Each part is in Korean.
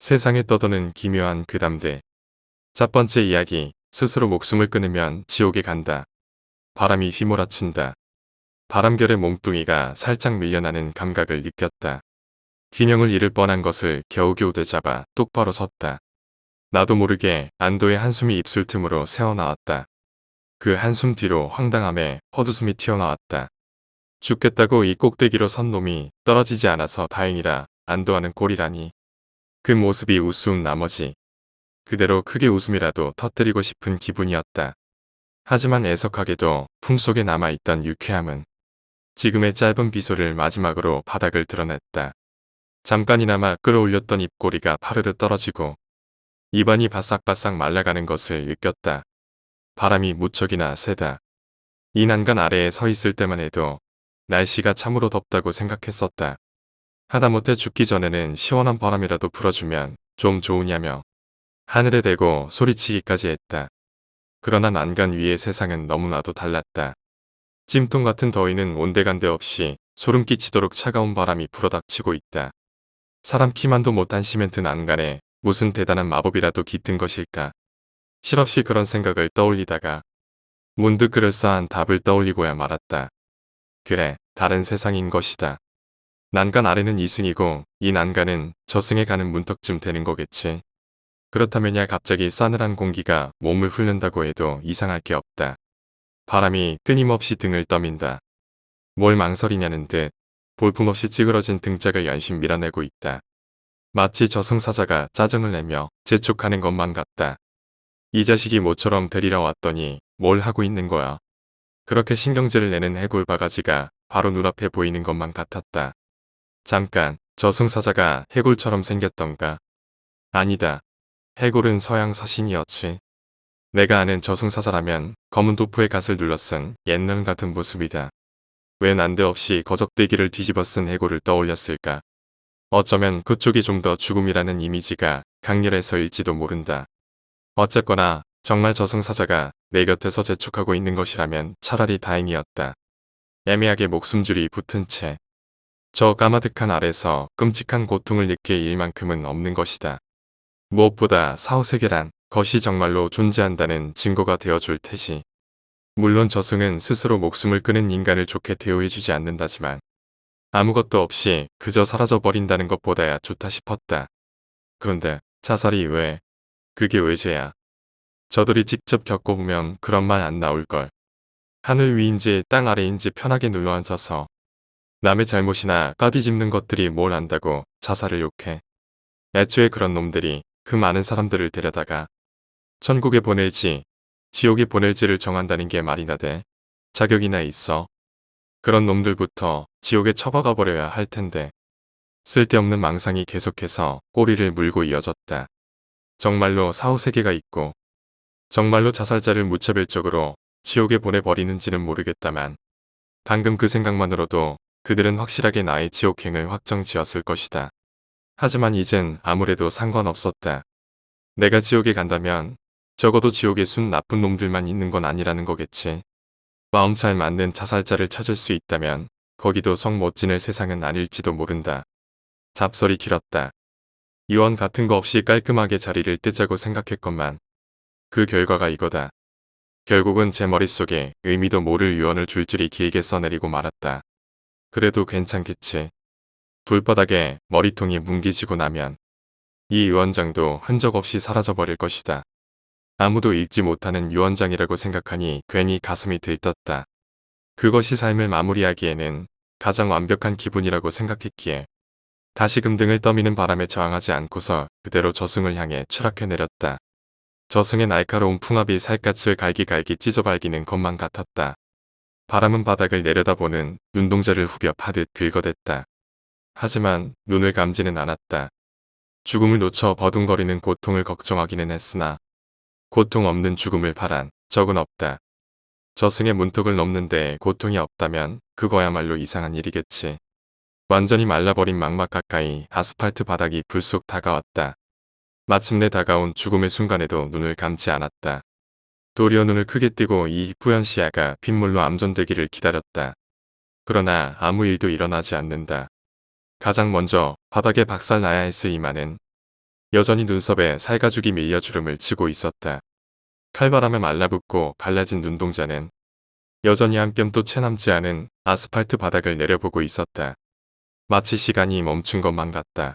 세상에 떠도는 기묘한 괴담들. 첫 번째 이야기, 스스로 목숨을 끊으면 지옥에 간다. 바람이 휘몰아친다. 바람결에 몸뚱이가 살짝 밀려나는 감각을 느꼈다. 균형을 잃을 뻔한 것을 겨우겨우 되잡아 똑바로 섰다. 나도 모르게 안도의 한숨이 입술 틈으로 새어나왔다. 그 한숨 뒤로 황당함에 헛웃음이 튀어나왔다. 죽겠다고 이 꼭대기로 선 놈이 떨어지지 않아서 다행이라 안도하는 꼴이라니. 그 모습이 우스운 나머지 그대로 크게 웃음이라도 터뜨리고 싶은 기분이었다. 하지만 애석하게도 품속에 남아있던 유쾌함은 지금의 짧은 비소를 마지막으로 바닥을 드러냈다. 잠깐이나마 끌어올렸던 입꼬리가 파르르 떨어지고 입안이 바싹바싹 말라가는 것을 느꼈다. 바람이 무척이나 세다. 이 난간 아래에 서 있을 때만 해도 날씨가 참으로 덥다고 생각했었다. 하다못해 죽기 전에는 시원한 바람이라도 불어주면 좀 좋으냐며 하늘에 대고 소리치기까지 했다. 그러나 난간 위의 세상은 너무나도 달랐다. 찜통 같은 더위는 온데간데 없이 소름 끼치도록 차가운 바람이 불어닥치고 있다. 사람 키만도 못한 시멘트 난간에 무슨 대단한 마법이라도 깃든 것일까. 실없이 그런 생각을 떠올리다가 문득 그럴싸한 답을 떠올리고야 말았다. 그래, 다른 세상인 것이다. 난간 아래는 이승이고 이 난간은 저승에 가는 문턱쯤 되는 거겠지. 그렇다면야 갑자기 싸늘한 공기가 몸을 훑는다고 해도 이상할 게 없다. 바람이 끊임없이 등을 떠민다. 뭘 망설이냐는 듯 볼품없이 찌그러진 등짝을 연신 밀어내고 있다. 마치 저승사자가 짜증을 내며 재촉하는 것만 같다. 이 자식이 모처럼 데리러 왔더니 뭘 하고 있는 거야. 그렇게 신경질을 내는 해골 바가지가 바로 눈앞에 보이는 것만 같았다. 잠깐, 저승사자가 해골처럼 생겼던가? 아니다. 해골은 서양 사신이었지. 내가 아는 저승사자라면 검은 도포에 갓을 눌러쓴 옛날 같은 모습이다. 왜 난데없이 거적대기를 뒤집어 쓴 해골을 떠올렸을까? 어쩌면 그쪽이 좀 더 죽음이라는 이미지가 강렬해서일지도 모른다. 어쨌거나 정말 저승사자가 내 곁에서 재촉하고 있는 것이라면 차라리 다행이었다. 애매하게 목숨줄이 붙은 채 저 까마득한 아래서 끔찍한 고통을 느낄 일만큼은 없는 것이다. 무엇보다 사후세계란 것이 정말로 존재한다는 증거가 되어줄 테지. 물론 저승은 스스로 목숨을 끊은 인간을 좋게 대우해주지 않는다지만 아무것도 없이 그저 사라져버린다는 것보다야 좋다 싶었다. 그런데 자살이 왜? 그게 왜 죄야? 저들이 직접 겪어보면 그런 말 안 나올걸. 하늘 위인지 땅 아래인지 편하게 눌러앉아서 남의 잘못이나 까뒤집는 것들이 뭘 안다고 자살을 욕해. 애초에 그런 놈들이 그 많은 사람들을 데려다가 천국에 보낼지 지옥에 보낼지를 정한다는 게 말이나 돼. 자격이나 있어. 그런 놈들부터 지옥에 처박아 버려야 할 텐데. 쓸데없는 망상이 계속해서 꼬리를 물고 이어졌다. 정말로 사후세계가 있고 정말로 자살자를 무차별적으로 지옥에 보내버리는지는 모르겠다만 방금 그 생각만으로도 그들은 확실하게 나의 지옥행을 확정지었을 것이다. 하지만 이젠 아무래도 상관없었다. 내가 지옥에 간다면 적어도 지옥에 순 나쁜 놈들만 있는 건 아니라는 거겠지. 마음 잘 맞는 자살자를 찾을 수 있다면 거기도 성 못 지낼 세상은 아닐지도 모른다. 잡설이 길었다. 유언 같은 거 없이 깔끔하게 자리를 뜨자고 생각했건만 그 결과가 이거다. 결국은 제 머릿속에 의미도 모를 유언을 줄줄이 길게 써내리고 말았다. 그래도 괜찮겠지. 불바닥에 머리통이 뭉개지고 나면 이 유언장도 흔적 없이 사라져버릴 것이다. 아무도 읽지 못하는 유언장이라고 생각하니 괜히 가슴이 들떴다. 그것이 삶을 마무리하기에는 가장 완벽한 기분이라고 생각했기에 다시금 등을 떠미는 바람에 저항하지 않고서 그대로 저승을 향해 추락해 내렸다. 저승의 날카로운 풍압이 살갗을 갈기갈기 찢어발기는 것만 같았다. 바람은 바닥을 내려다보는 눈동자를 후벼 파듯 긁어댔다. 하지만 눈을 감지는 않았다. 죽음을 놓쳐 버둥거리는 고통을 걱정하기는 했으나 고통 없는 죽음을 바란 적은 없다. 저승의 문턱을 넘는데 고통이 없다면 그거야말로 이상한 일이겠지. 완전히 말라버린 망막 가까이 아스팔트 바닥이 불쑥 다가왔다. 마침내 다가온 죽음의 순간에도 눈을 감지 않았다. 도리어 눈을 크게 뜨고 이 뿌연 시야가 빗물로 암전되기를 기다렸다. 그러나 아무 일도 일어나지 않는다. 가장 먼저 바닥에 박살나야 했을 이마는 여전히 눈썹에 살가죽이 밀려 주름을 치고 있었다. 칼바람에 말라붙고 갈라진 눈동자는 여전히 한 뼘도 채 남지 않은 아스팔트 바닥을 내려보고 있었다. 마치 시간이 멈춘 것만 같다.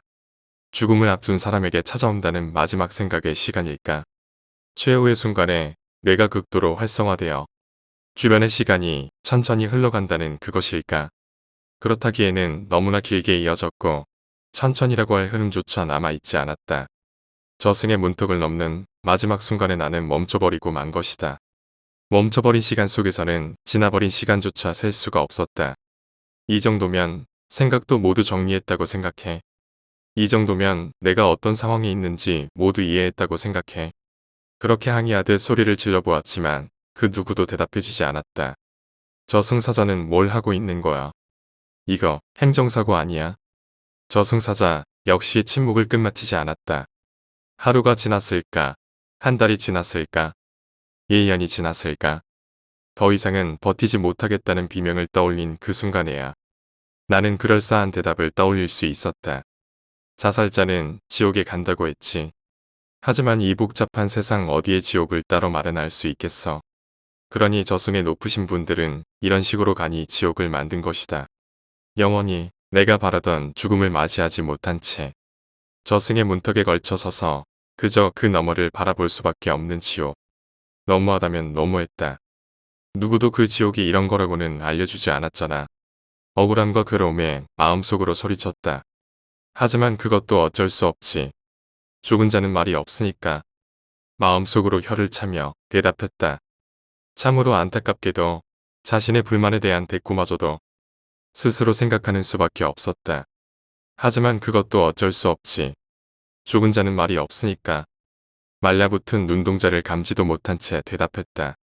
죽음을 앞둔 사람에게 찾아온다는 마지막 생각의 시간일까? 최후의 순간에 뇌가 극도로 활성화되어 주변의 시간이 천천히 흘러간다는 그것일까? 그렇다기에는 너무나 길게 이어졌고 천천히라고 할 흐름조차 남아있지 않았다. 저승의 문턱을 넘는 마지막 순간에 나는 멈춰버리고 만 것이다. 멈춰버린 시간 속에서는 지나버린 시간조차 셀 수가 없었다. 이 정도면 생각도 모두 정리했다고 생각해. 이 정도면 내가 어떤 상황에 있는지 모두 이해했다고 생각해. 그렇게 항의하듯 소리를 질러보았지만 그 누구도 대답해주지 않았다. 저승사자는 뭘 하고 있는 거야? 이거 행정사고 아니야? 저승사자 역시 침묵을 끝마치지 않았다. 하루가 지났을까? 한 달이 지났을까? 1년이 지났을까? 더 이상은 버티지 못하겠다는 비명을 떠올린 그 순간에야 나는 그럴싸한 대답을 떠올릴 수 있었다. 자살자는 지옥에 간다고 했지. 하지만 이 복잡한 세상 어디에 지옥을 따로 마련할 수 있겠어. 그러니 저승에 높으신 분들은 이런 식으로 가니 지옥을 만든 것이다. 영원히 내가 바라던 죽음을 맞이하지 못한 채 저승의 문턱에 걸쳐 서서 그저 그 너머를 바라볼 수밖에 없는 지옥. 너무하다면 너무했다. 누구도 그 지옥이 이런 거라고는 알려주지 않았잖아. 억울함과 괴로움에 마음속으로 소리쳤다. 하지만 그것도 어쩔 수 없지. 죽은 자는 말이 없으니까. 마음속으로 혀를 차며 대답했다. 참으로 안타깝게도 자신의 불만에 대한 대꾸마저도 스스로 생각하는 수밖에 없었다. 하지만 그것도 어쩔 수 없지. 죽은 자는 말이 없으니까. 말라붙은 눈동자를 감지도 못한 채 대답했다.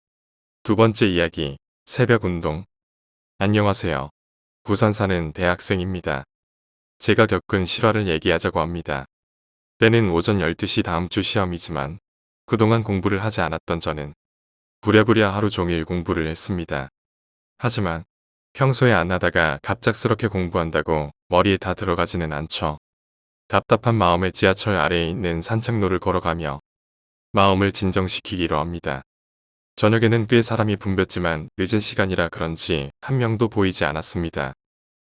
두 번째 이야기, 새벽 운동. 안녕하세요. 부산 사는 대학생입니다. 제가 겪은 실화를 얘기하자고 합니다. 때는 오전 12시 다음 주 시험이지만 그동안 공부를 하지 않았던 저는 부랴부랴 하루 종일 공부를 했습니다. 하지만 평소에 안 하다가 갑작스럽게 공부한다고 머리에 다 들어가지는 않죠. 답답한 마음에 지하철 아래에 있는 산책로를 걸어가며 마음을 진정시키기로 합니다. 저녁에는 꽤 사람이 붐볐지만 늦은 시간이라 그런지 한 명도 보이지 않았습니다.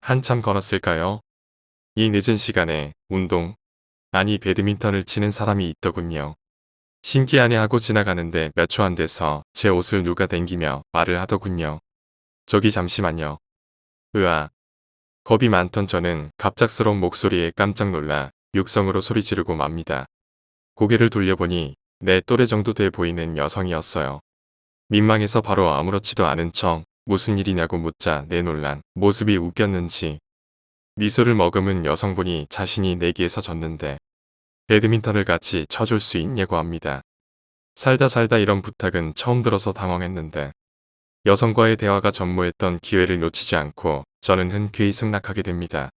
한참 걸었을까요? 이 늦은 시간에 운동, 아니 배드민턴을 치는 사람이 있더군요. 신기하네 하고 지나가는데 몇 초 안 돼서 제 옷을 누가 당기며 말을 하더군요. 저기 잠시만요. 으아. 겁이 많던 저는 갑작스러운 목소리에 깜짝 놀라 육성으로 소리 지르고 맙니다. 고개를 돌려보니 내 또래 정도 돼 보이는 여성이었어요. 민망해서 바로 아무렇지도 않은 척 무슨 일이냐고 묻자 내놀란 모습이 웃겼는지 미소를 머금은 여성분이 자신이 내기에서 졌는데 배드민턴을 같이 쳐줄 수 있냐고 합니다. 살다 이런 부탁은 처음 들어서 당황했는데 여성과의 대화가 전무했던 기회를 놓치지 않고 저는 흔쾌히 승낙하게 됩니다.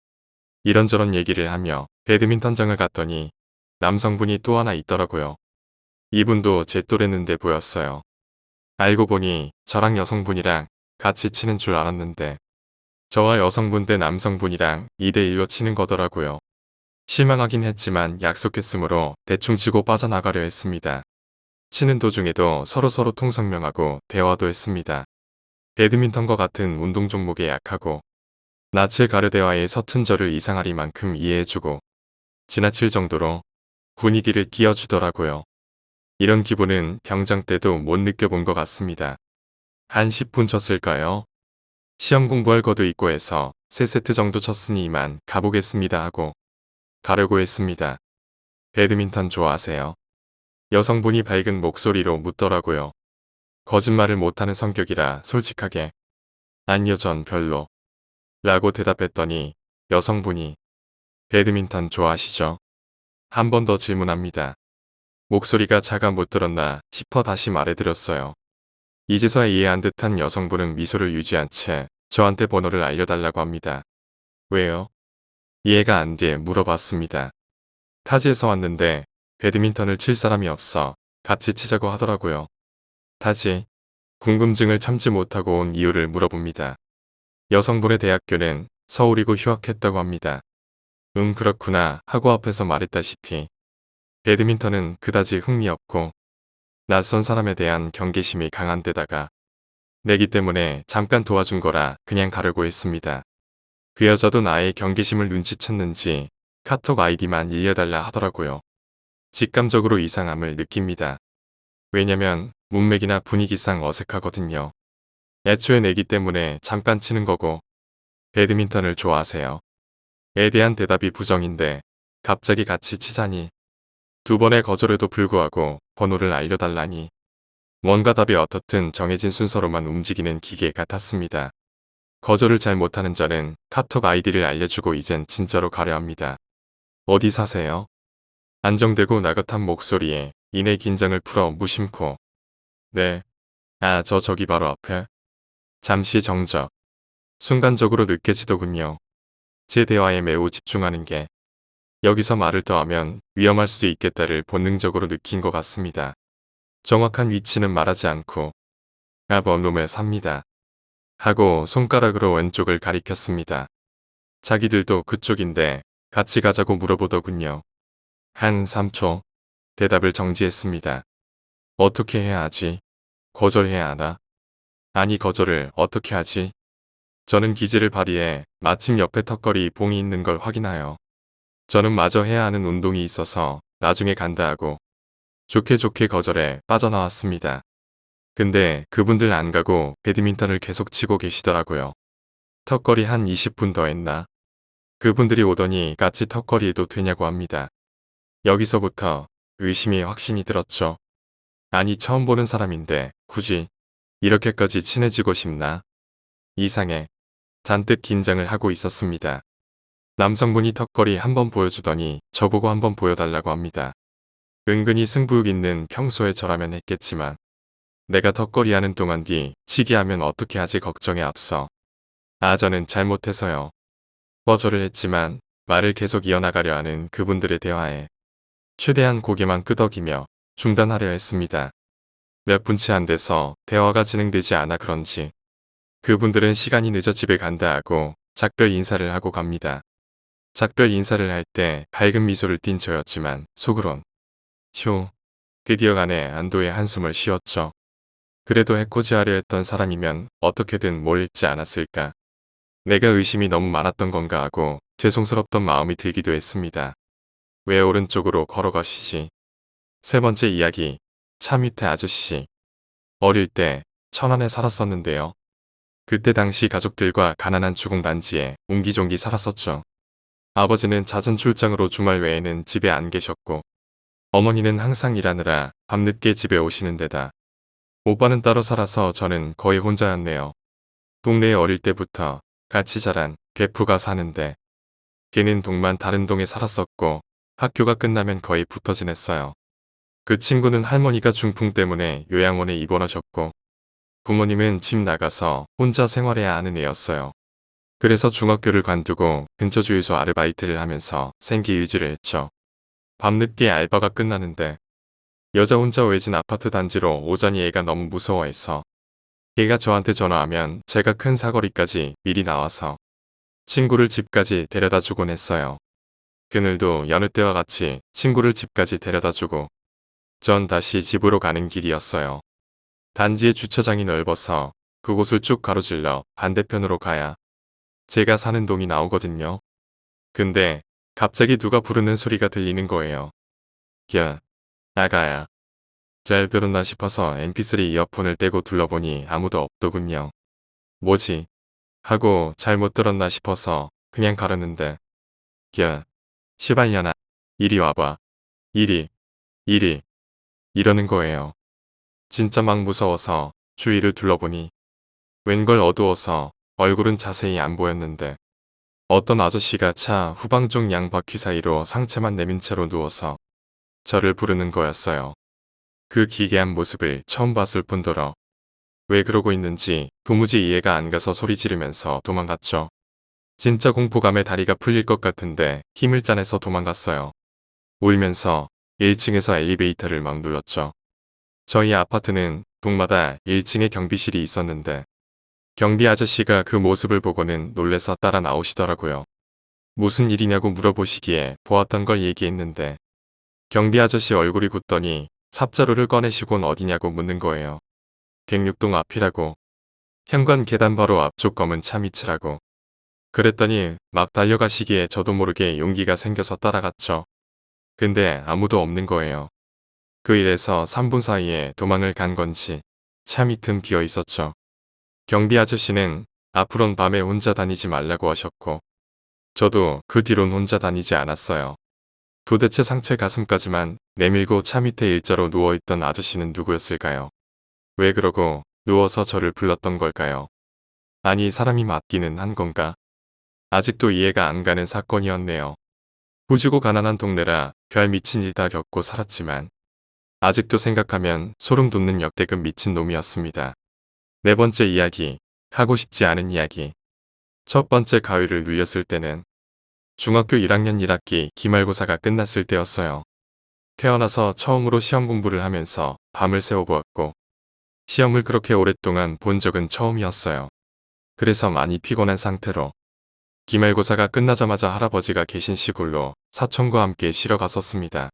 이런저런 얘기를 하며 배드민턴장을 갔더니 남성분이 또 하나 있더라고요. 이분도 제 또래는데 보였어요. 알고 보니 저랑 여성분이랑 같이 치는 줄 알았는데 저와 여성분 대 남성분이랑 2대1로 치는 거더라고요. 실망하긴 했지만 약속했으므로 대충 치고 빠져나가려 했습니다. 치는 도중에도 서로서로 통성명하고 대화도 했습니다. 배드민턴과 같은 운동 종목에 약하고 낯을 가려 대화에 서툰 저를 이상하리만큼 이해해주고 지나칠 정도로 분위기를 끼워주더라고요. 이런 기분은 병장 때도 못 느껴본 것 같습니다. 한 10분 쳤을까요? 시험 공부할 것도 있고 해서 3세트 정도 쳤으니 이만 가보겠습니다 하고 가려고 했습니다. 배드민턴 좋아하세요? 여성분이 밝은 목소리로 묻더라고요. 거짓말을 못하는 성격이라 솔직하게 아니요 전 별로 라고 대답했더니 여성분이 배드민턴 좋아하시죠? 한 번 더 질문합니다. 목소리가 작아 못 들었나 싶어 다시 말해드렸어요. 이제서야 이해한 듯한 여성분은 미소를 유지한 채 저한테 번호를 알려달라고 합니다. 왜요? 이해가 안 돼 물어봤습니다. 타지에서 왔는데 배드민턴을 칠 사람이 없어 같이 치자고 하더라고요. 타지, 궁금증을 참지 못하고 온 이유를 물어봅니다. 여성분의 대학교는 서울이고 휴학했다고 합니다. 그렇구나 하고 앞에서 말했다시피 배드민턴은 그다지 흥미없고 낯선 사람에 대한 경계심이 강한 데다가 내기 때문에 잠깐 도와준 거라 그냥 가려고 했습니다. 그 여자도 나의 경계심을 눈치챘는지 카톡 아이디만 일려달라 하더라고요. 직감적으로 이상함을 느낍니다. 왜냐면 문맥이나 분위기상 어색하거든요. 애초에 내기 때문에 잠깐 치는 거고 배드민턴을 좋아하세요. 에 대한 대답이 부정인데 갑자기 같이 치자니 두 번의 거절에도 불구하고 번호를 알려달라니 뭔가 답이 어떻든 정해진 순서로만 움직이는 기계 같았습니다. 거절을 잘 못하는 저는 카톡 아이디를 알려주고 이젠 진짜로 가려 합니다. 어디 사세요? 안정되고 나긋한 목소리에 이내 긴장을 풀어 무심코. 네. 아, 저기 바로 앞에. 잠시 정적. 순간적으로 느껴지더군요. 제 대화에 매우 집중하는 게 여기서 말을 더하면 위험할 수도 있겠다를 본능적으로 느낀 것 같습니다. 정확한 위치는 말하지 않고 원룸에 삽니다. 하고 손가락으로 왼쪽을 가리켰습니다. 자기들도 그쪽인데 같이 가자고 물어보더군요. 한 3초 대답을 정지했습니다. 어떻게 해야 하지? 거절해야 하나? 아니 거절을 어떻게 하지? 저는 기지를 발휘해 마침 옆에 턱걸이 봉이 있는 걸 확인하여 저는 마저 해야 하는 운동이 있어서 나중에 간다 하고 좋게 좋게 거절해 빠져나왔습니다. 근데 그분들 안 가고 배드민턴을 계속 치고 계시더라고요. 턱걸이 한 20분 더 했나? 그분들이 오더니 같이 턱걸이해도 되냐고 합니다. 여기서부터 의심이 확신이 들었죠. 아니 처음 보는 사람인데 굳이 이렇게까지 친해지고 싶나? 이상해. 잔뜩 긴장을 하고 있었습니다. 남성분이 턱걸이 한번 보여주더니 저보고 한번 보여달라고 합니다. 은근히 승부욕 있는 평소에 저라면 했겠지만 내가 턱걸이 하는 동안 치기 하면 어떻게 하지 걱정에 앞서 저는 잘못해서요. 거절을 했지만 말을 계속 이어나가려 하는 그분들의 대화에 최대한 고개만 끄덕이며 중단하려 했습니다. 몇 분치 안 돼서 대화가 진행되지 않아 그런지 그분들은 시간이 늦어 집에 간다 하고 작별 인사를 하고 갑니다. 작별 인사를 할 때 밝은 미소를 띤 저였지만 속으론 휴, 드디어 가네 안도의 한숨을 쉬었죠. 그래도 해코지하려 했던 사람이면 어떻게든 뭘 잊지 않았을까. 내가 의심이 너무 많았던 건가 하고 죄송스럽던 마음이 들기도 했습니다. 왜 오른쪽으로 걸어가시지? 세 번째 이야기, 차 밑에 아저씨. 어릴 때 천안에 살았었는데요. 그때 당시 가족들과 가난한 주공 단지에 옹기종기 살았었죠. 아버지는 잦은 출장으로 주말 외에는 집에 안 계셨고 어머니는 항상 일하느라 밤늦게 집에 오시는 데다 오빠는 따로 살아서 저는 거의 혼자였네요. 동네에 어릴 때부터 같이 자란 베프가 사는데 걔는 동만 다른 동에 살았었고 학교가 끝나면 거의 붙어 지냈어요. 그 친구는 할머니가 중풍 때문에 요양원에 입원하셨고 부모님은 집 나가서 혼자 생활해야 하는 애였어요. 그래서 중학교를 관두고 근처 주유소 아르바이트를 하면서 생기 유지를 했죠. 밤늦게 알바가 끝나는데 여자 혼자 외진 아파트 단지로 오자니 애가 너무 무서워해서 걔가 저한테 전화하면 제가 큰 사거리까지 미리 나와서 친구를 집까지 데려다 주곤 했어요. 그늘도 여느 때와 같이 친구를 집까지 데려다 주고 전 다시 집으로 가는 길이었어요. 단지의 주차장이 넓어서 그곳을 쭉 가로질러 반대편으로 가야 제가 사는 동이 나오거든요. 근데 갑자기 누가 부르는 소리가 들리는 거예요. 야, 아가야. 잘 들었나 싶어서 mp3 이어폰을 떼고 둘러보니 아무도 없더군요. 뭐지? 하고 잘못 들었나 싶어서 그냥 가렸는데 야, 시발년아. 이리 와봐. 이리. 이러는 거예요. 진짜 막 무서워서 주위를 둘러보니 웬걸 어두워서 얼굴은 자세히 안 보였는데 어떤 아저씨가 차 후방 쪽 양바퀴 사이로 상체만 내민 채로 누워서 저를 부르는 거였어요. 그 기괴한 모습을 처음 봤을 뿐더러 왜 그러고 있는지 도무지 이해가 안 가서 소리 지르면서 도망갔죠. 진짜 공포감에 다리가 풀릴 것 같은데 힘을 짜내서 도망갔어요. 울면서 1층에서 엘리베이터를 막 눌렀죠. 저희 아파트는 동마다 1층에 경비실이 있었는데 경비 아저씨가 그 모습을 보고는 놀래서 따라 나오시더라고요. 무슨 일이냐고 물어보시기에 보았던 걸 얘기했는데 경비 아저씨 얼굴이 굳더니 삽자루를 꺼내시곤 어디냐고 묻는 거예요. 106동 앞이라고. 현관 계단 바로 앞쪽 검은 차 밑이라고. 그랬더니 막 달려가시기에 저도 모르게 용기가 생겨서 따라갔죠. 근데 아무도 없는 거예요. 그 일에서 3분 사이에 도망을 간 건지 차 밑은 비어 있었죠. 경비 아저씨는 앞으론 밤에 혼자 다니지 말라고 하셨고 저도 그 뒤론 혼자 다니지 않았어요. 도대체 상체 가슴까지만 내밀고 차 밑에 일자로 누워있던 아저씨는 누구였을까요? 왜 그러고 누워서 저를 불렀던 걸까요? 아니 사람이 맞기는 한 건가? 아직도 이해가 안 가는 사건이었네요. 후지고 가난한 동네라 별 미친 일 다 겪고 살았지만 아직도 생각하면 소름 돋는 역대급 미친 놈이었습니다. 네 번째 이야기, 하고 싶지 않은 이야기. 첫 번째 가위를 눌렸을 때는 중학교 1학년 1학기 기말고사가 끝났을 때였어요. 태어나서 처음으로 시험 공부를 하면서 밤을 새워보았고 시험을 그렇게 오랫동안 본 적은 처음이었어요. 그래서 많이 피곤한 상태로 기말고사가 끝나자마자 할아버지가 계신 시골로 사촌과 함께 쉬러 갔었습니다.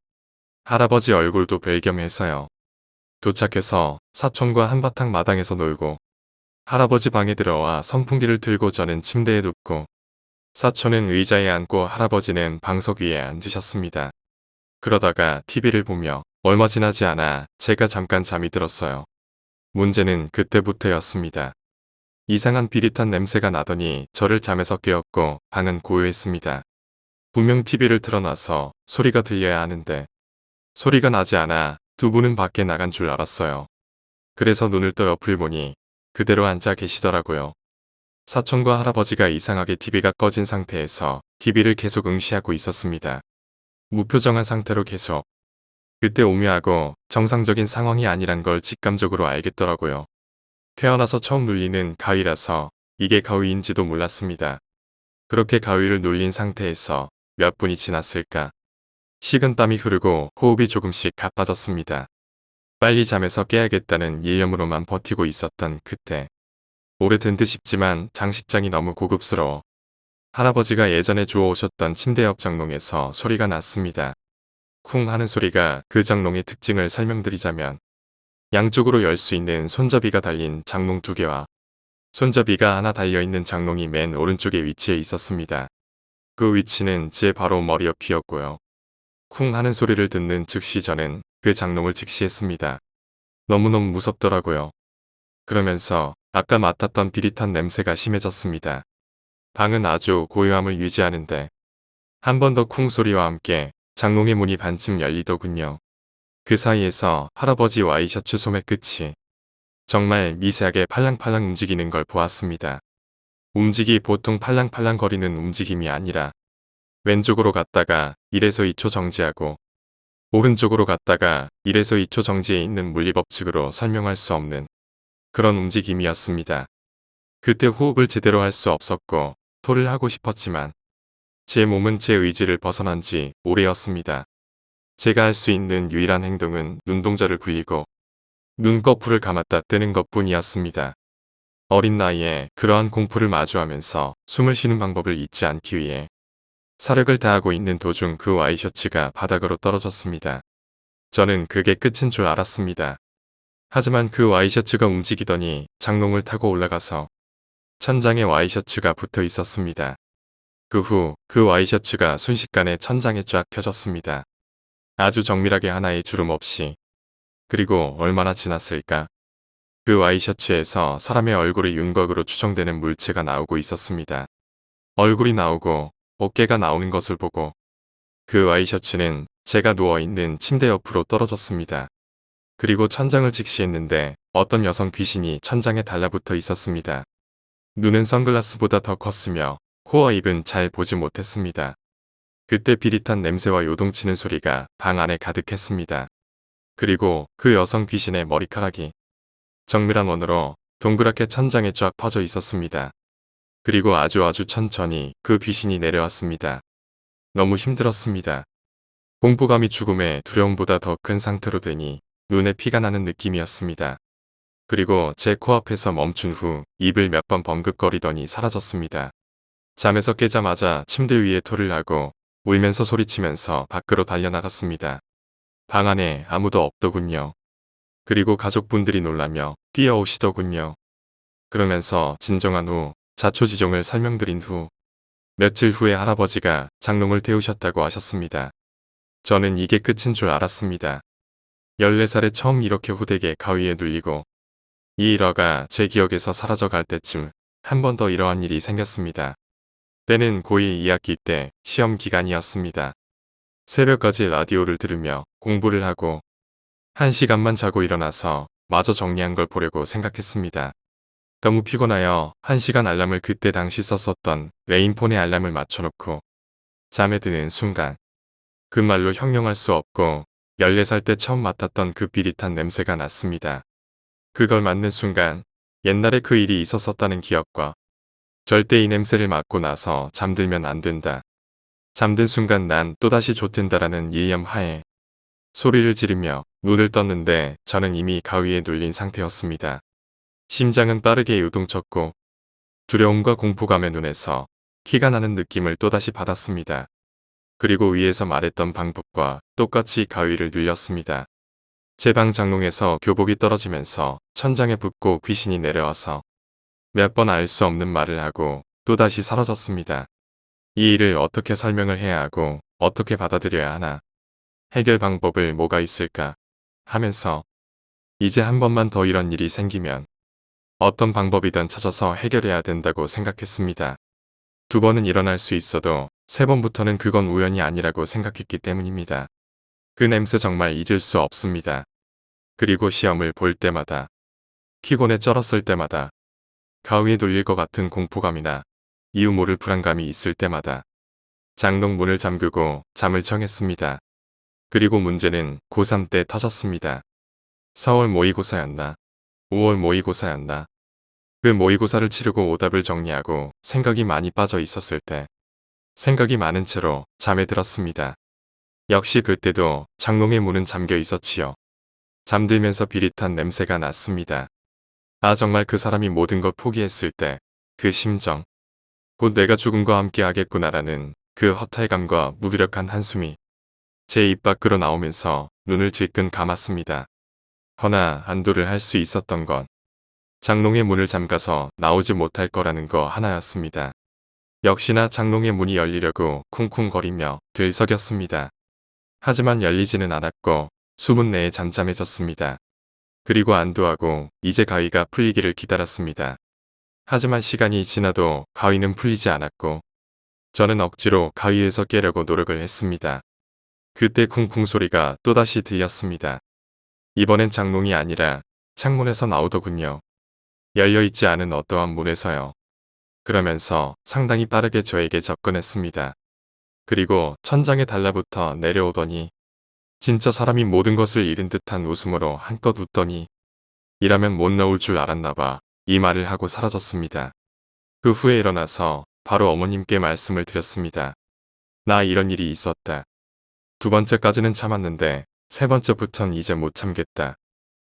할아버지 얼굴도 뵐 겸해서요. 도착해서 사촌과 한바탕 마당에서 놀고 할아버지 방에 들어와 선풍기를 틀고 저는 침대에 눕고 사촌은 의자에 앉고 할아버지는 방석 위에 앉으셨습니다. 그러다가 TV를 보며 얼마 지나지 않아 제가 잠깐 잠이 들었어요. 문제는 그때부터였습니다. 이상한 비릿한 냄새가 나더니 저를 잠에서 깨웠고 방은 고요했습니다. 분명 TV를 틀어놔서 소리가 들려야 하는데 소리가 나지 않아 두 분은 밖에 나간 줄 알았어요. 그래서 눈을 떠 옆을 보니 그대로 앉아 계시더라고요. 사촌과 할아버지가 이상하게 TV가 꺼진 상태에서 TV를 계속 응시하고 있었습니다. 무표정한 상태로 계속. 그때 오묘하고 정상적인 상황이 아니란 걸 직감적으로 알겠더라고요. 태어나서 처음 눌리는 가위라서 이게 가위인지도 몰랐습니다. 그렇게 가위를 눌린 상태에서 몇 분이 지났을까. 식은땀이 흐르고 호흡이 조금씩 가빠졌습니다. 빨리 잠에서 깨야겠다는 일념으로만 버티고 있었던 그때. 오래된 듯 싶지만 장식장이 너무 고급스러워. 할아버지가 예전에 주워오셨던 침대 옆 장롱에서 소리가 났습니다. 쿵 하는 소리가 그 장롱의 특징을 설명드리자면 양쪽으로 열 수 있는 손잡이가 달린 장롱 2개와 손잡이가 하나 달려있는 장롱이 맨 오른쪽에 위치해 있었습니다. 그 위치는 제 바로 머리 옆이었고요. 쿵 하는 소리를 듣는 즉시 저는 그 장롱을 직시했습니다. 너무너무 무섭더라고요. 그러면서 아까 맡았던 비릿한 냄새가 심해졌습니다. 방은 아주 고요함을 유지하는데 한 번 더 쿵 소리와 함께 장롱의 문이 반쯤 열리더군요. 그 사이에서 할아버지 와이셔츠 소매 끝이 정말 미세하게 팔랑팔랑 움직이는 걸 보았습니다. 움직이 보통 팔랑팔랑 거리는 움직임이 아니라 왼쪽으로 갔다가 1에서 2초 정지하고 오른쪽으로 갔다가 1에서 2초 정지해 있는 물리법칙으로 설명할 수 없는 그런 움직임이었습니다. 그때 호흡을 제대로 할 수 없었고 토를 하고 싶었지만 제 몸은 제 의지를 벗어난 지 오래였습니다. 제가 할 수 있는 유일한 행동은 눈동자를 굴리고 눈꺼풀을 감았다 떼는 것뿐이었습니다. 어린 나이에 그러한 공포를 마주하면서 숨을 쉬는 방법을 잊지 않기 위해 사력을 다하고 있는 도중 그 와이셔츠가 바닥으로 떨어졌습니다. 저는 그게 끝인 줄 알았습니다. 하지만 그 와이셔츠가 움직이더니 장롱을 타고 올라가서 천장에 와이셔츠가 붙어 있었습니다. 그 후 그 와이셔츠가 순식간에 천장에 쫙 펴졌습니다. 아주 정밀하게 하나의 주름 없이. 그리고 얼마나 지났을까? 그 와이셔츠에서 사람의 얼굴의 윤곽으로 추정되는 물체가 나오고 있었습니다. 얼굴이 나오고 어깨가 나오는 것을 보고 그 와이셔츠는 제가 누워있는 침대 옆으로 떨어졌습니다. 그리고 천장을 직시했는데 어떤 여성 귀신이 천장에 달라붙어 있었습니다. 눈은 선글라스보다 더 컸으며 코와 입은 잘 보지 못했습니다. 그때 비릿한 냄새와 요동치는 소리가 방 안에 가득했습니다. 그리고 그 여성 귀신의 머리카락이 정밀한 원으로 동그랗게 천장에 쫙 퍼져 있었습니다. 그리고 아주 천천히 그 귀신이 내려왔습니다. 너무 힘들었습니다. 공포감이 죽음의 두려움보다 더 큰 상태로 되니 눈에 피가 나는 느낌이었습니다. 그리고 제 코앞에서 멈춘 후 입을 몇 번 번긋거리더니 사라졌습니다. 잠에서 깨자마자 침대 위에 토를 하고 울면서 소리치면서 밖으로 달려나갔습니다. 방 안에 아무도 없더군요. 그리고 가족분들이 놀라며 뛰어오시더군요. 그러면서 진정한 후 자초지종을 설명드린 후 며칠 후에 할아버지가 장롱을 태우셨다고 하셨습니다. 저는 이게 끝인 줄 알았습니다. 14살에 처음 이렇게 후되게 가위에 눌리고 이 일화가 제 기억에서 사라져갈 때쯤 한 번 더 이러한 일이 생겼습니다. 때는 고1 2학기 때 시험 기간이었습니다. 새벽까지 라디오를 들으며 공부를 하고 1시간만 자고 일어나서 마저 정리한 걸 보려고 생각했습니다. 너무 피곤하여 1시간 알람을 그때 당시 썼었던 레인폰의 알람을 맞춰놓고 잠에 드는 순간 그 말로 형용할 수 없고 14살 때 처음 맡았던 그 비릿한 냄새가 났습니다. 그걸 맡는 순간 옛날에 그 일이 있었었다는 기억과 절대 이 냄새를 맡고 나서 잠들면 안 된다. 잠든 순간 난 또다시 좋된다라는 일념 하에 소리를 지르며 눈을 떴는데 저는 이미 가위에 눌린 상태였습니다. 심장은 빠르게 요동쳤고 두려움과 공포감의 눈에서 피가 나는 느낌을 또다시 받았습니다. 그리고 위에서 말했던 방법과 똑같이 가위를 눌렸습니다. 제 방 장롱에서 교복이 떨어지면서 천장에 붙고 귀신이 내려와서 몇 번 알 수 없는 말을 하고 또다시 사라졌습니다. 이 일을 어떻게 설명을 해야 하고 어떻게 받아들여야 하나, 해결 방법을 뭐가 있을까 하면서 이제 한 번만 더 이런 일이 생기면 어떤 방법이든 찾아서 해결해야 된다고 생각했습니다. 2번은 일어날 수 있어도 3번부터는 그건 우연이 아니라고 생각했기 때문입니다. 그 냄새 정말 잊을 수 없습니다. 그리고 시험을 볼 때마다, 피곤에 쩔었을 때마다, 가위에 눌릴 것 같은 공포감이나 이유 모를 불안감이 있을 때마다 장롱 문을 잠그고 잠을 청했습니다. 그리고 문제는 고3 때 터졌습니다. 4월 모의고사였나? 5월 모의고사였나? 그 모의고사를 치르고 오답을 정리하고 생각이 많이 빠져 있었을 때 생각이 많은 채로 잠에 들었습니다. 역시 그때도 장롱의 문은 잠겨 있었지요. 잠들면서 비릿한 냄새가 났습니다. 아, 정말 그 사람이 모든 걸 포기했을 때 그 심정, 곧 내가 죽음과 함께 하겠구나라는 그 허탈감과 무기력한 한숨이 제 입 밖으로 나오면서 눈을 질끈 감았습니다. 허나 안도를 할 수 있었던 건 장롱의 문을 잠가서 나오지 못할 거라는 거 하나였습니다. 역시나 장롱의 문이 열리려고 쿵쿵거리며 들썩였습니다. 하지만 열리지는 않았고 수분 내에 잠잠해졌습니다. 그리고 안도하고 이제 가위가 풀리기를 기다렸습니다. 하지만 시간이 지나도 가위는 풀리지 않았고 저는 억지로 가위에서 깨려고 노력을 했습니다. 그때 쿵쿵 소리가 또다시 들렸습니다. 이번엔 장롱이 아니라 창문에서 나오더군요. 열려있지 않은 어떠한 문에서요. 그러면서 상당히 빠르게 저에게 접근했습니다. 그리고 천장에 달라붙어 내려오더니 진짜 사람이 모든 것을 잃은 듯한 웃음으로 한껏 웃더니 이라면 못 나올 줄 알았나봐 이 말을 하고 사라졌습니다. 그 후에 일어나서 바로 어머님께 말씀을 드렸습니다. 나 이런 일이 있었다. 2번째까지는 참았는데 3번째부턴 이제 못 참겠다.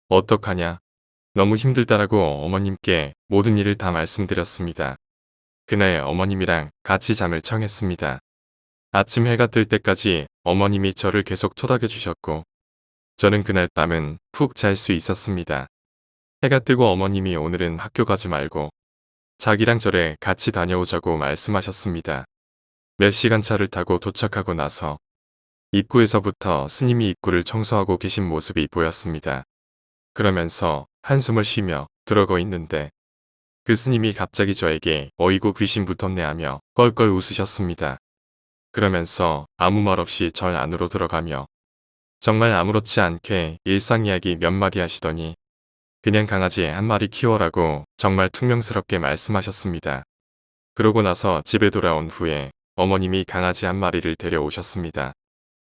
어떡하냐? 너무 힘들다라고 어머님께 모든 일을 다 말씀드렸습니다. 그날 어머님이랑 같이 잠을 청했습니다. 아침 해가 뜰 때까지 어머님이 저를 계속 토닥여 주셨고 저는 그날 밤은 푹 잘 수 있었습니다. 해가 뜨고 어머님이 오늘은 학교 가지 말고 자기랑 저를 같이 다녀오자고 말씀하셨습니다. 몇 시간 차를 타고 도착하고 나서 입구에서부터 스님이 입구를 청소하고 계신 모습이 보였습니다. 그러면서 한숨을 쉬며 들어가 있는데 그 스님이 갑자기 저에게 어이구 귀신 붙었네 하며 껄껄 웃으셨습니다. 그러면서 아무 말 없이 절 안으로 들어가며 정말 아무렇지 않게 일상 이야기 몇 마디 하시더니 그냥 강아지 한 마리 키워라고 정말 퉁명스럽게 말씀하셨습니다. 그러고 나서 집에 돌아온 후에 어머님이 강아지 한 마리를 데려오셨습니다.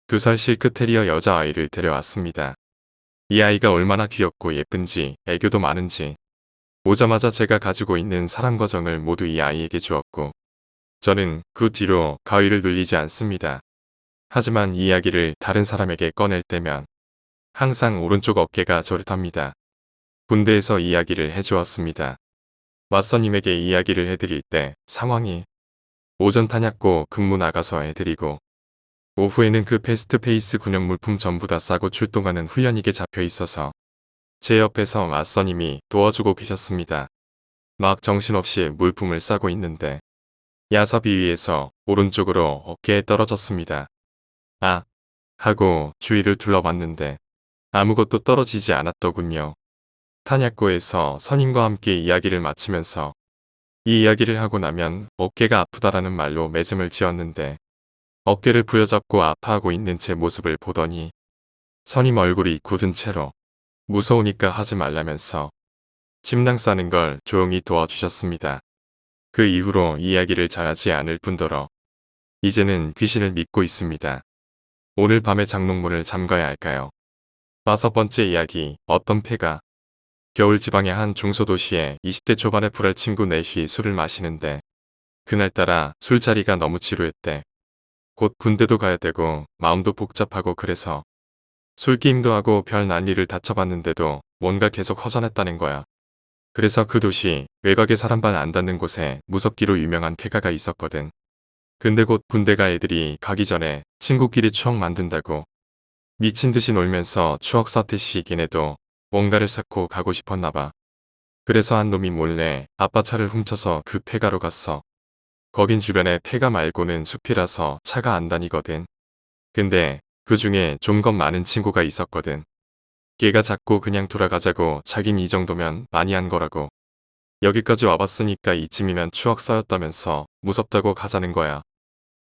2살 실크 테리어 여자아이를 데려왔습니다. 이 아이가 얼마나 귀엽고 예쁜지 애교도 많은지 오자마자 제가 가지고 있는 사랑과 정을 모두 이 아이에게 주었고 저는 그 뒤로 가위를 눌리지 않습니다. 하지만 이 이야기를 다른 사람에게 꺼낼 때면 항상 오른쪽 어깨가 저릿합니다. 군대에서 이야기를 해주었습니다. 왓서님에게 이야기를 해드릴 때 상황이 오전 탄약고 근무 나가서 해드리고 오후에는 그 패스트페이스 군용 물품 전부 다 싸고 출동하는 훈련익에 잡혀 있어서 제 옆에서 맞선임이 도와주고 계셨습니다. 막 정신없이 물품을 싸고 있는데 야삽이 위에서 오른쪽으로 어깨에 떨어졌습니다. 아! 하고 주위를 둘러봤는데 아무것도 떨어지지 않았더군요. 탄약고에서 선임과 함께 이야기를 마치면서 이 이야기를 하고 나면 어깨가 아프다라는 말로 매점을 지었는데 어깨를 부여잡고 아파하고 있는 제 모습을 보더니 선임 얼굴이 굳은 채로 무서우니까 하지 말라면서 침낭 싸는 걸 조용히 도와주셨습니다. 그 이후로 이야기를 잘하지 않을 뿐더러 이제는 귀신을 믿고 있습니다. 오늘 밤에 장롱문을 잠가야 할까요? 5번째 이야기. 어떤 폐가 겨울 지방의 한 중소도시에 20대 초반의 불알 친구 넷이 술을 마시는데 그날따라 술자리가 너무 지루했대. 곧 군대도 가야 되고 마음도 복잡하고 그래서 술게임도 하고 별 난리를 다 쳐봤는데도 뭔가 계속 허전했다는 거야. 그래서 그 도시 외곽에 사람 발 안 닿는 곳에 무섭기로 유명한 폐가가 있었거든. 근데 곧 군대 갈 애들이 가기 전에 친구끼리 추억 만든다고 미친 듯이 놀면서 추억 쌓듯이 걔네도 뭔가를 쌓고 가고 싶었나 봐. 그래서 한 놈이 몰래 아빠 차를 훔쳐서 그 폐가로 갔어. 거긴 주변에 폐가 말고는 숲이라서 차가 안 다니거든. 근데 그 중에 좀 겁 많은 친구가 있었거든. 걔가 자꾸 그냥 돌아가자고 자긴 이 정도면 많이 한 거라고. 여기까지 와봤으니까 이쯤이면 추억 쌓였다면서 무섭다고 가자는 거야.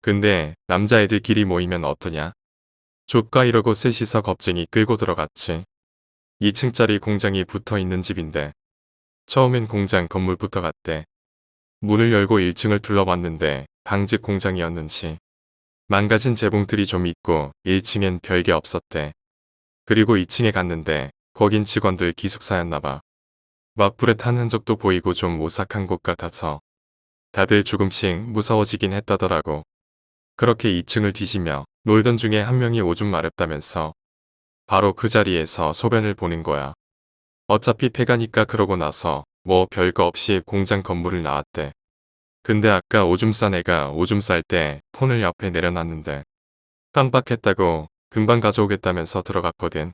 근데 남자애들끼리 모이면 어떠냐? 좁가 이러고 셋이서 겁쟁이 끌고 들어갔지. 2층짜리 공장이 붙어있는 집인데 처음엔 공장 건물부터 갔대. 문을 열고 1층을 둘러봤는데 방직 공장이었는지 망가진 재봉틀이 좀 있고 1층엔 별게 없었대. 그리고 2층에 갔는데 거긴 직원들 기숙사였나봐. 막 불에 탄 흔적도 보이고 좀 오싹한 곳 같아서 다들 조금씩 무서워지긴 했다더라고. 그렇게 2층을 뒤지며 놀던 중에 한 명이 오줌 마렵다면서 바로 그 자리에서 소변을 보는 거야. 어차피 폐가니까 그러고 나서 뭐 별거 없이 공장 건물을 나왔대. 근데 아까 오줌 싼 애가 오줌 쌀 때 폰을 옆에 내려놨는데 깜빡했다고 금방 가져오겠다면서 들어갔거든.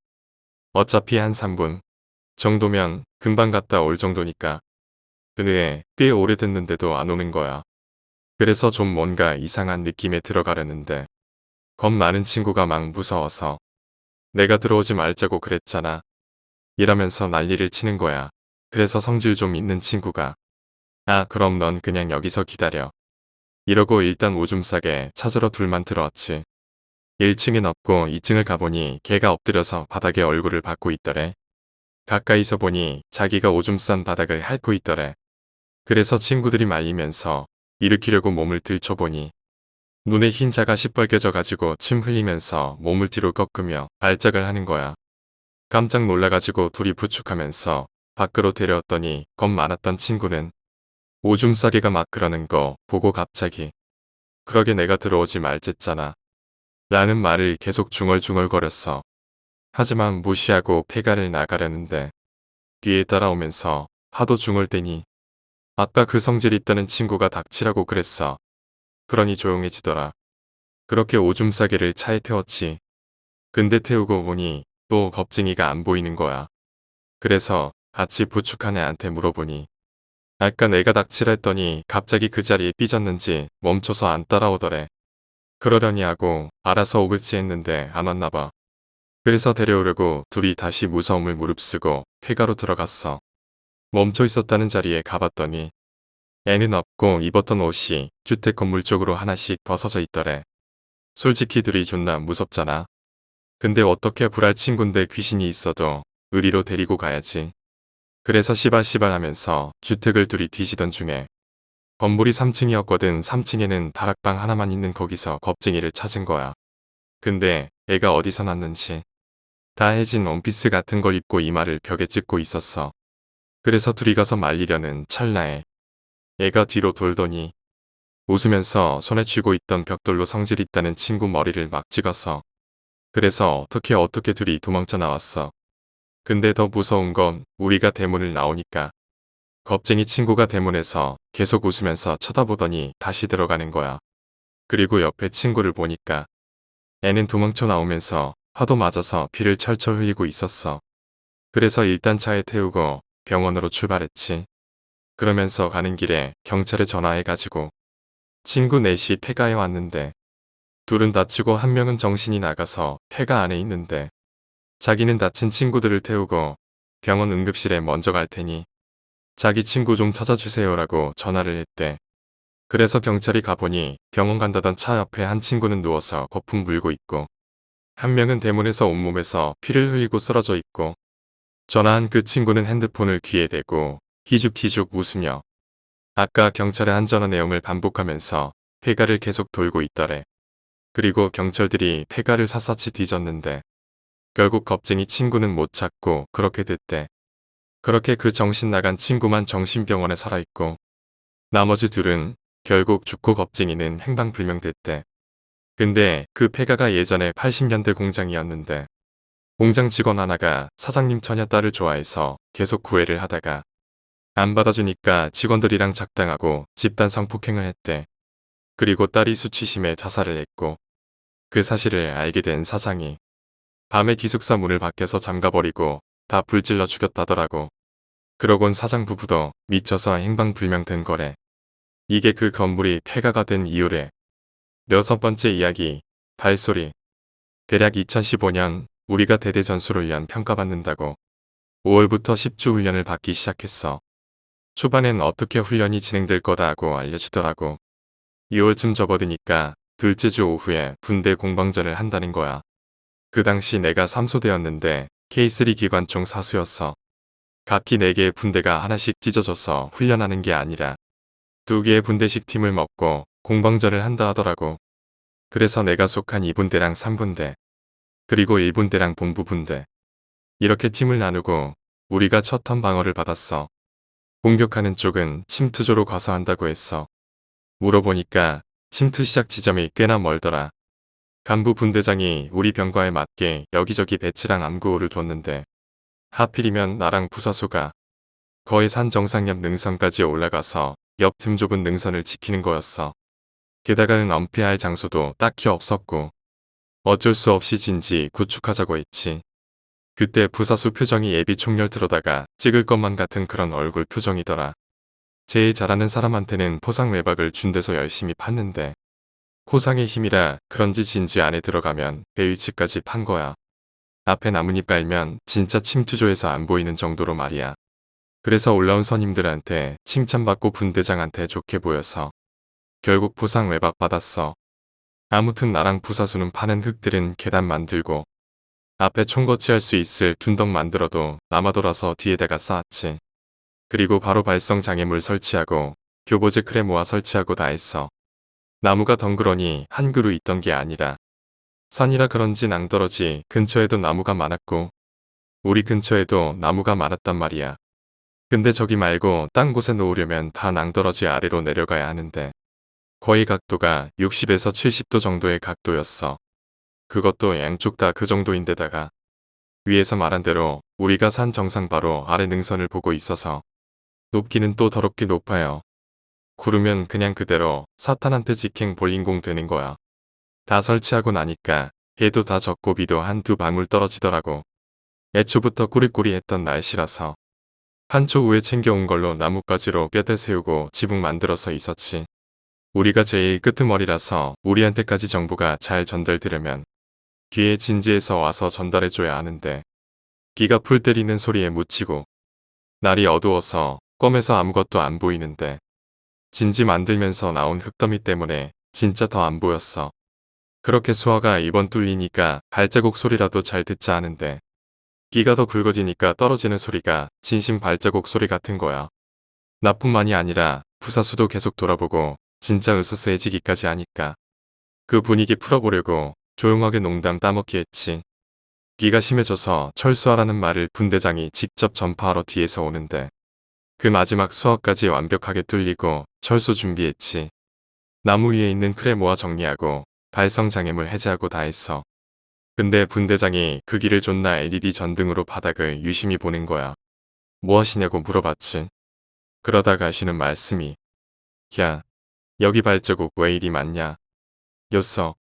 어차피 한 3분 정도면 금방 갔다 올 정도니까. 근데 꽤 오래됐는데도 안 오는 거야. 그래서 좀 뭔가 이상한 느낌에 들어가려는데 겁 많은 친구가 막 무서워서 내가 들어오지 말자고 그랬잖아. 이러면서 난리를 치는 거야. 그래서 성질 좀 있는 친구가 아 그럼 넌 그냥 여기서 기다려. 이러고 일단 오줌 싸게 찾으러 둘만 들어왔지. 1층엔 없고 2층을 가보니 걔가 엎드려서 바닥에 얼굴을 받고 있더래. 가까이서 보니 자기가 오줌 싼 바닥을 핥고 있더래. 그래서 친구들이 말리면서 일으키려고 몸을 들춰보니 눈에 흰자가 시뻘개져 가지고 침 흘리면서 몸을 뒤로 꺾으며 발작을 하는 거야. 깜짝 놀라가지고 둘이 부축하면서 밖으로 데려왔더니 겁 많았던 친구는 오줌 싸개가 막 그러는 거 보고 갑자기 그러게 내가 들어오지 말랬잖아. 라는 말을 계속 중얼중얼거렸어. 하지만 무시하고 폐가를 나가려는데 뒤에 따라오면서 하도 중얼대니 아까 그 성질 있다는 친구가 닥치라고 그랬어. 그러니 조용해지더라. 그렇게 오줌 싸개를 차에 태웠지. 근데 태우고 보니 또 겁쟁이가 안 보이는 거야. 그래서 같이 부축한 애한테 물어보니 아까 내가 닥치라 했더니 갑자기 그 자리에 삐졌는지 멈춰서 안 따라오더래. 그러려니 하고 알아서 오겠지 했는데 안 왔나 봐. 그래서 데려오려고 둘이 다시 무서움을 무릅쓰고 폐가로 들어갔어. 멈춰 있었다는 자리에 가봤더니 애는 없고 입었던 옷이 주택 건물 쪽으로 하나씩 벗어져 있더래. 솔직히 둘이 존나 무섭잖아. 근데 어떻게 불알 친군데 귀신이 있어도 의리로 데리고 가야지. 그래서 시발시발 하면서 주택을 둘이 뒤지던 중에 건물이 3층이었거든. 3층에는 다락방 하나만 있는 거기서 겁쟁이를 찾은 거야. 근데 애가 어디서 났는지 다 해진 원피스 같은 걸 입고 이마를 벽에 찍고 있었어. 그래서 둘이 가서 말리려는 찰나에 애가 뒤로 돌더니 웃으면서 손에 쥐고 있던 벽돌로 성질 있다는 친구 머리를 막 찍었어. 그래서 어떻게 둘이 도망쳐 나왔어. 근데 더 무서운 건 우리가 대문을 나오니까 겁쟁이 친구가 대문에서 계속 웃으면서 쳐다보더니 다시 들어가는 거야. 그리고 옆에 친구를 보니까 애는 도망쳐 나오면서 화도 맞아서 피를 철철 흘리고 있었어. 그래서 일단 차에 태우고 병원으로 출발했지. 그러면서 가는 길에 경찰에 전화해가지고 친구 넷이 폐가에 왔는데 둘은 다치고 한 명은 정신이 나가서 폐가 안에 있는데 자기는 다친 친구들을 태우고 병원 응급실에 먼저 갈 테니 자기 친구 좀 찾아주세요라고 전화를 했대. 그래서 경찰이 가보니 병원 간다던 차 옆에 한 친구는 누워서 거품 물고 있고 한 명은 대문에서 온몸에서 피를 흘리고 쓰러져 있고 전화한 그 친구는 핸드폰을 귀에 대고 희죽희죽 웃으며 아까 경찰에 한 전화 내용을 반복하면서 폐가를 계속 돌고 있더래. 그리고 경찰들이 폐가를 샅샅이 뒤졌는데 결국 겁쟁이 친구는 못 찾고 그렇게 됐대. 그렇게 그 정신 나간 친구만 정신병원에 살아있고 나머지 둘은 결국 죽고 겁쟁이는 행방불명됐대. 근데 그 폐가가 예전에 80년대 공장이었는데 공장 직원 하나가 사장님 처녀 딸을 좋아해서 계속 구애를 하다가 안 받아주니까 직원들이랑 작당하고 집단 성폭행을 했대. 그리고 딸이 수치심에 자살을 했고 그 사실을 알게 된 사장이 밤에 기숙사 문을 밖에서 잠가버리고 다 불질러 죽였다더라고. 그러곤 사장 부부도 미쳐서 행방불명된 거래. 이게 그 건물이 폐가가 된 이유래. 6번째 이야기, 발소리. 대략 2015년 우리가 대대전술을 위한 평가받는다고 5월부터 10주 훈련을 받기 시작했어. 초반엔 어떻게 훈련이 진행될 거다고 알려주더라고. 2월쯤 접어드니까 둘째 주 오후에 군대 공방전을 한다는 거야. 그 당시 내가 3소대였는데 K3 기관총 사수였어. 각기 4개의 분대가 하나씩 찢어져서 훈련하는 게 아니라 2개의 분대씩 팀을 먹고 공방전을 한다 하더라고. 그래서 내가 속한 2분대랑 3분대, 그리고 1분대랑 본부분대. 이렇게 팀을 나누고 우리가 첫 턴 방어를 받았어. 공격하는 쪽은 침투조로 가서 한다고 했어. 물어보니까 침투 시작 지점이 꽤나 멀더라. 간부 분대장이 우리 병과에 맞게 여기저기 배치랑 암구호를 뒀는데 하필이면 나랑 부사수가 거의 산 정상 옆 능선까지 올라가서 옆 틈 좁은 능선을 지키는 거였어. 게다가는 엄폐할 장소도 딱히 없었고 어쩔 수 없이 진지 구축하자고 했지. 그때 부사수 표정이 예비 총열 들어다가 찍을 것만 같은 그런 얼굴 표정이더라. 제일 잘하는 사람한테는 포상 외박을 준 데서 열심히 팠는데 포상의 힘이라 그런지 진지 안에 들어가면 배 위치까지 판 거야. 앞에 나뭇잎 깔면 진짜 침투조에서 안 보이는 정도로 말이야. 그래서 올라온 선임들한테 칭찬받고 분대장한테 좋게 보여서 결국 포상 외박 받았어. 아무튼 나랑 부사수는 파는 흙들은 계단 만들고 앞에 총 거치할 수 있을 둔덕 만들어도 남아돌아서 뒤에다가 쌓았지. 그리고 바로 발성 장애물 설치하고 교보제 크레모아 설치하고 다 했어. 나무가 덩그러니 한 그루 있던 게 아니라 산이라 그런지 낭떠러지 근처에도 나무가 많았고 우리 근처에도 나무가 많았단 말이야. 근데 저기 말고 딴 곳에 놓으려면 다 낭떠러지 아래로 내려가야 하는데 거의 각도가 60에서 70도 정도의 각도였어. 그것도 양쪽 다 그 정도인데다가 위에서 말한 대로 우리가 산 정상 바로 아래 능선을 보고 있어서 높기는 또 더럽게 높아요. 구르면 그냥 그대로 사탄한테 직행 볼링공 되는 거야. 다 설치하고 나니까 해도 다 젖고 비도 한두 방울 떨어지더라고. 애초부터 꾸리꾸리했던 날씨라서 한초 후에 챙겨온 걸로 나뭇가지로 뼈대 세우고 지붕 만들어서 있었지. 우리가 제일 끄트머리라서 우리한테까지 정보가 잘 전달되려면 뒤에 진지에서 와서 전달해줘야 하는데 기가 풀 때리는 소리에 묻히고 날이 어두워서 껌에서 아무것도 안 보이는데 진지 만들면서 나온 흙더미 때문에 진짜 더 안 보였어. 그렇게 수화가 이번 뚫리니까 발자국 소리라도 잘 듣자 하는데 기가 더 굵어지니까 떨어지는 소리가 진심 발자국 소리 같은 거야. 나뿐만이 아니라 부사수도 계속 돌아보고 진짜 으스스해지기까지 하니까 그 분위기 풀어보려고 조용하게 농담 따먹기 했지. 기가 심해져서 철수하라는 말을 분대장이 직접 전파하러 뒤에서 오는데 그 마지막 수화까지 완벽하게 뚫리고 철수 준비했지. 나무 위에 있는 크레모아 정리하고 발성 장애물 해제하고 다 했어. 근데 분대장이 그 길을 존나 LED 전등으로 바닥을 유심히 보는 거야. 뭐 하시냐고 물어봤지. 그러다가 하시는 말씀이 야, 여기 발자국 왜 이리 많냐? 였어.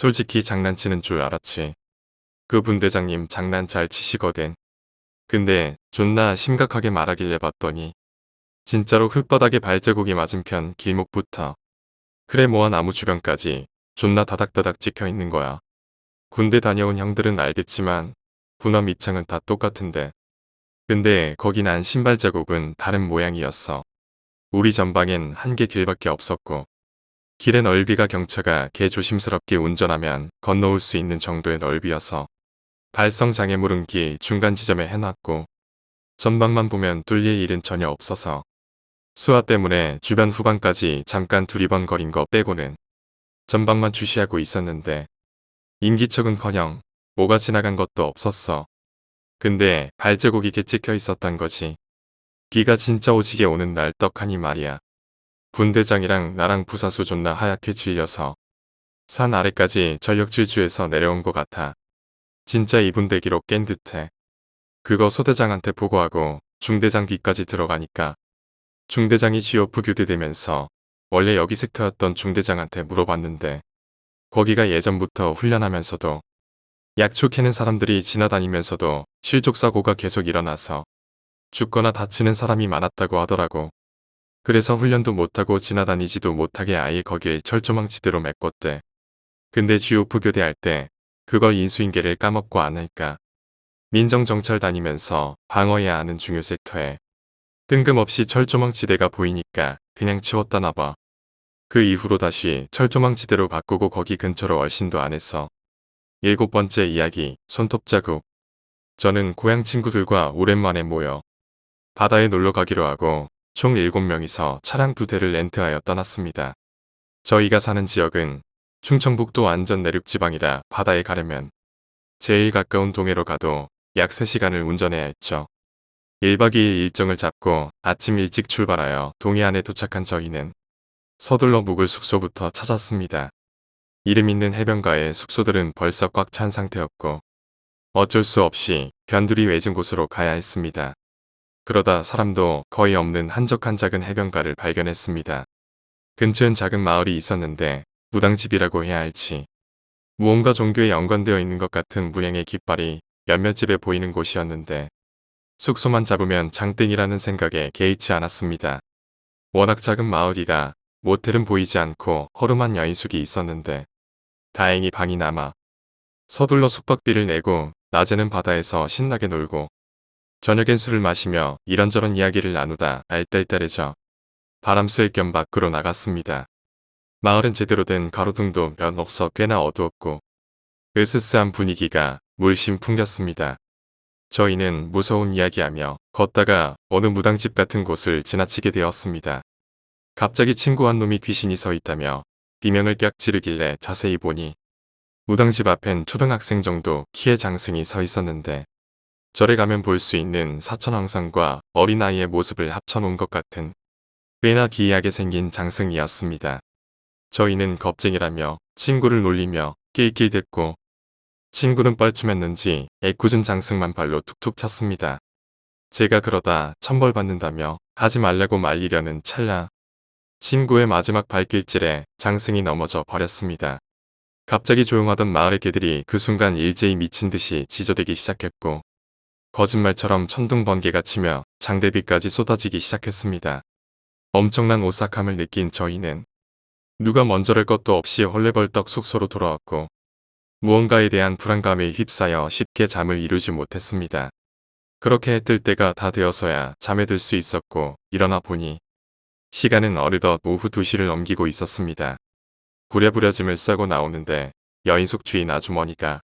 솔직히 장난치는 줄 알았지. 그 분대장님 장난 잘 치시거든. 근데 존나 심각하게 말하길래 봤더니 진짜로 흙바닥에 발자국이 맞은편 길목부터 크레 모아 나무 주변까지 존나 다닥다닥 찍혀 있는 거야. 군대 다녀온 형들은 알겠지만 군화 밑창은 다 똑같은데. 근데 거기 난 신발 자국은 다른 모양이었어. 우리 전방엔 한 개 길밖에 없었고 길의 넓이가 경차가 개 조심스럽게 운전하면 건너올 수 있는 정도의 넓이여서 발성 장애물은 길 중간 지점에 해놨고 전방만 보면 뚫릴 일은 전혀 없어서 수화 때문에 주변 후방까지 잠깐 두리번거린 거 빼고는 전방만 주시하고 있었는데 인기척은커녕 뭐가 지나간 것도 없었어. 근데 발자국이 찍혀 있었단 거지. 비가 진짜 오지게 오는 날 떡하니 말이야. 분대장이랑 나랑 부사수 존나 하얗게 질려서 산 아래까지 전력 질주해서 내려온 것 같아. 진짜 이분대기로 깬 듯해. 그거 소대장한테 보고하고 중대장 귀까지 들어가니까 중대장이 GOP 교대되면서 원래 여기 섹터였던 중대장한테 물어봤는데 거기가 예전부터 훈련하면서도 약초 캐는 사람들이 지나다니면서도 실족사고가 계속 일어나서 죽거나 다치는 사람이 많았다고 하더라고. 그래서 훈련도 못하고 지나다니지도 못하게 아예 거길 철조망치대로 메꿨대. 근데 GOP 교대할 때 그걸 인수인계를 까먹고 안 할까. 민정정찰 다니면서 방어해야 하는 중요 섹터에 뜬금없이 철조망치대가 보이니까 그냥 치웠다나 봐. 그 이후로 다시 철조망치대로 바꾸고 거기 근처로 얼씬도 안 했어. 7번째 이야기, 손톱자국. 저는 고향 친구들과 오랜만에 모여 바다에 놀러 가기로 하고 총 7명이서 차량 2대를 렌트하여 떠났습니다. 저희가 사는 지역은 충청북도 완전 내륙지방이라 바다에 가려면 제일 가까운 동해로 가도 약 3시간을 운전해야 했죠. 1박 2일 일정을 잡고 아침 일찍 출발하여 동해안에 도착한 저희는 서둘러 묵을 숙소부터 찾았습니다. 이름 있는 해변가의 숙소들은 벌써 꽉 찬 상태였고 어쩔 수 없이 변두리 외진 곳으로 가야 했습니다. 그러다 사람도 거의 없는 한적한 작은 해변가를 발견했습니다. 근처엔 작은 마을이 있었는데 무당집이라고 해야 할지 무언가 종교에 연관되어 있는 것 같은 문양의 깃발이 몇몇 집에 보이는 곳이었는데 숙소만 잡으면 장땡이라는 생각에 개의치 않았습니다. 워낙 작은 마을이라 모텔은 보이지 않고 허름한 여인숙이 있었는데 다행히 방이 남아 서둘러 숙박비를 내고 낮에는 바다에서 신나게 놀고 저녁엔 술을 마시며 이런저런 이야기를 나누다 알딸딸해져 바람 쐴 겸 밖으로 나갔습니다. 마을은 제대로 된 가로등도 몇 없어 꽤나 어두웠고 으스스한 분위기가 물씬 풍겼습니다. 저희는 무서운 이야기하며 걷다가 어느 무당집 같은 곳을 지나치게 되었습니다. 갑자기 친구 한 놈이 귀신이 서 있다며 비명을 깍 지르길래 자세히 보니 무당집 앞엔 초등학생 정도 키의 장승이 서 있었는데 절에 가면 볼 수 있는 사천왕상과 어린아이의 모습을 합쳐놓은 것 같은 꽤나 기이하게 생긴 장승이었습니다. 저희는 겁쟁이라며 친구를 놀리며 낄낄댔고 친구는 뻘쭘했는지 애꿎은 장승만 발로 툭툭 찼습니다. 제가 그러다 천벌받는다며 하지 말라고 말리려는 찰나 친구의 마지막 발길질에 장승이 넘어져 버렸습니다. 갑자기 조용하던 마을의 개들이 그 순간 일제히 미친 듯이 지저대기 시작했고 거짓말처럼 천둥번개가 치며 장대비까지 쏟아지기 시작했습니다. 엄청난 오싹함을 느낀 저희는 누가 먼저랄 것도 없이 헐레벌떡 숙소로 돌아왔고 무언가에 대한 불안감에 휩싸여 쉽게 잠을 이루지 못했습니다. 그렇게 해 뜰 때가 다 되어서야 잠에 들 수 있었고 일어나 보니 시간은 어느덧 오후 2시를 넘기고 있었습니다. 부랴부랴 짐을 싸고 나오는데 여인숙 주인 아주머니가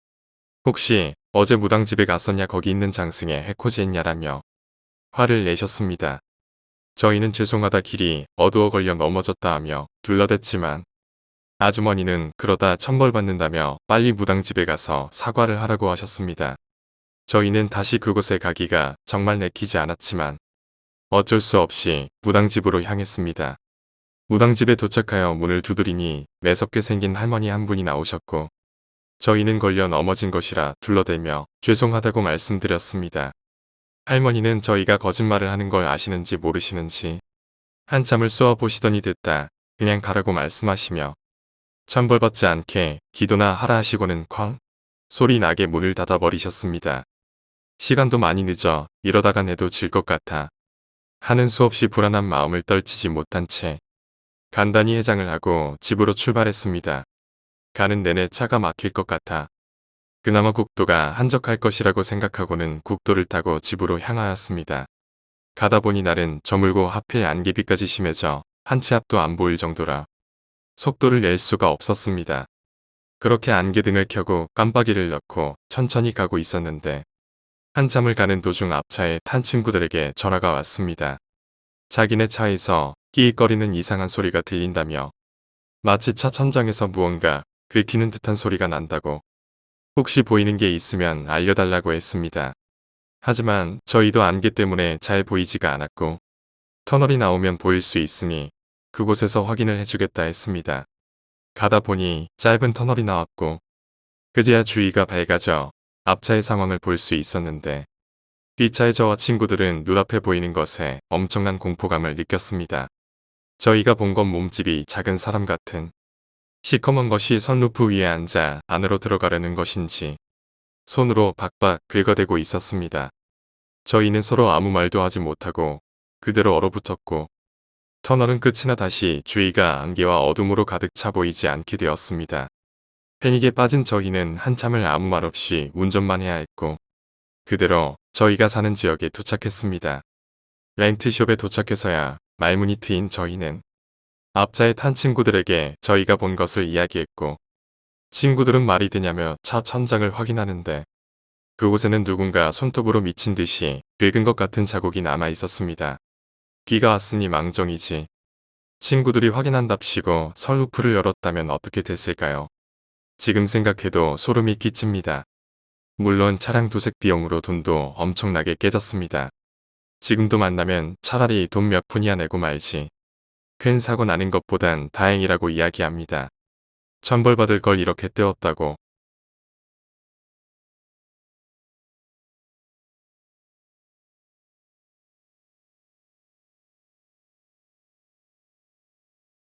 혹시 어제 무당집에 갔었냐 거기 있는 장승에 해코지 했냐라며 화를 내셨습니다. 저희는 죄송하다 길이 어두워 걸려 넘어졌다 하며 둘러댔지만 아주머니는 그러다 천벌받는다며 빨리 무당집에 가서 사과를 하라고 하셨습니다. 저희는 다시 그곳에 가기가 정말 내키지 않았지만 어쩔 수 없이 무당집으로 향했습니다. 무당집에 도착하여 문을 두드리니 매섭게 생긴 할머니 한 분이 나오셨고 저희는 걸려 넘어진 것이라 둘러대며 죄송하다고 말씀드렸습니다. 할머니는 저희가 거짓말을 하는 걸 아시는지 모르시는지 한참을 쏘아 보시더니 됐다 그냥 가라고 말씀하시며 천벌받지 않게 기도나 하라 하시고는 쾅 소리 나게 문을 닫아버리셨습니다. 시간도 많이 늦어 이러다가 내도 질 것 같아 하는 수없이 불안한 마음을 떨치지 못한 채 간단히 해장을 하고 집으로 출발했습니다. 가는 내내 차가 막힐 것 같아 그나마 국도가 한적할 것이라고 생각하고는 국도를 타고 집으로 향하였습니다. 가다 보니 날은 저물고 하필 안개비까지 심해져 한 치 앞도 안 보일 정도라 속도를 낼 수가 없었습니다. 그렇게 안개등을 켜고 깜빡이를 넣고 천천히 가고 있었는데 한참을 가는 도중 앞차에 탄 친구들에게 전화가 왔습니다. 자기네 차에서 끼익거리는 이상한 소리가 들린다며 마치 차 천장에서 무언가 긁히는 듯한 소리가 난다고 혹시 보이는 게 있으면 알려달라고 했습니다. 하지만 저희도 안개 때문에 잘 보이지가 않았고 터널이 나오면 보일 수 있으니 그곳에서 확인을 해주겠다 했습니다. 가다 보니 짧은 터널이 나왔고 그제야 주위가 밝아져 앞차의 상황을 볼 수 있었는데 뒷차의 저와 친구들은 눈앞에 보이는 것에 엄청난 공포감을 느꼈습니다. 저희가 본 건 몸집이 작은 사람 같은 시커먼 것이 선루프 위에 앉아 안으로 들어가려는 것인지 손으로 박박 긁어대고 있었습니다. 저희는 서로 아무 말도 하지 못하고 그대로 얼어붙었고 터널은 끝이나 다시 주위가 안개와 어둠으로 가득 차 보이지 않게 되었습니다. 패닉에 빠진 저희는 한참을 아무 말 없이 운전만 해야 했고 그대로 저희가 사는 지역에 도착했습니다. 렌트숍에 도착해서야 말문이 트인 저희는 앞차에 탄 친구들에게 저희가 본 것을 이야기했고 친구들은 말이 되냐며 차 천장을 확인하는데 그곳에는 누군가 손톱으로 미친 듯이 긁은 것 같은 자국이 남아 있었습니다. 비가 왔으니 망정이지. 친구들이 확인한답시고 선루프를 열었다면 어떻게 됐을까요? 지금 생각해도 소름이 끼칩니다. 물론 차량 도색 비용으로 돈도 엄청나게 깨졌습니다. 지금도 만나면 차라리 돈 몇 푼이야 내고 말지. 큰 사고 나는 것보단 다행이라고 이야기합니다. 천벌받을 걸 이렇게 때웠다고